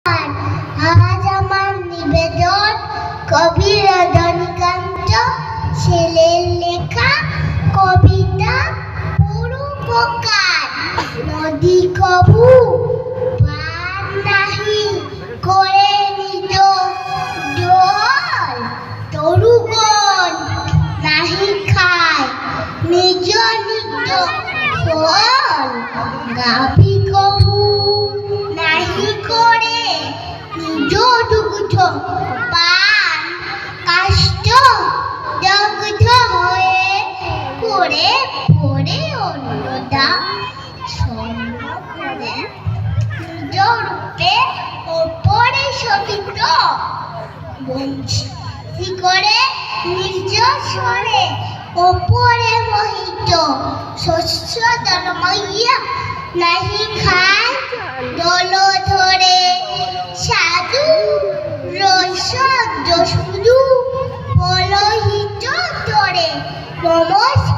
আজ আমার নিবেদন কবি রজনীকান্ত ছেলের লেখা কবিতা পরোপকার। নদী কবু পার নাহি করে নিত জল, তরুগণ নাহি খায় নিজ নিজ ফল। গাভী কবু নাহি করে নিজ দুগ্ধ পান, কাষ্ঠ দগ্ধ হয়ে পড়ে পড়ে অন্নদা ছন্ন করে নিজ রূপে ওপরে শোভিত। বংশী করে নিজ স্বরে ওপরে মোহিত। শস্য দলমইয়া নাহি খায় দল ধরে, সাধু রসদ শুধু পলহিত তরে। নমস্কার।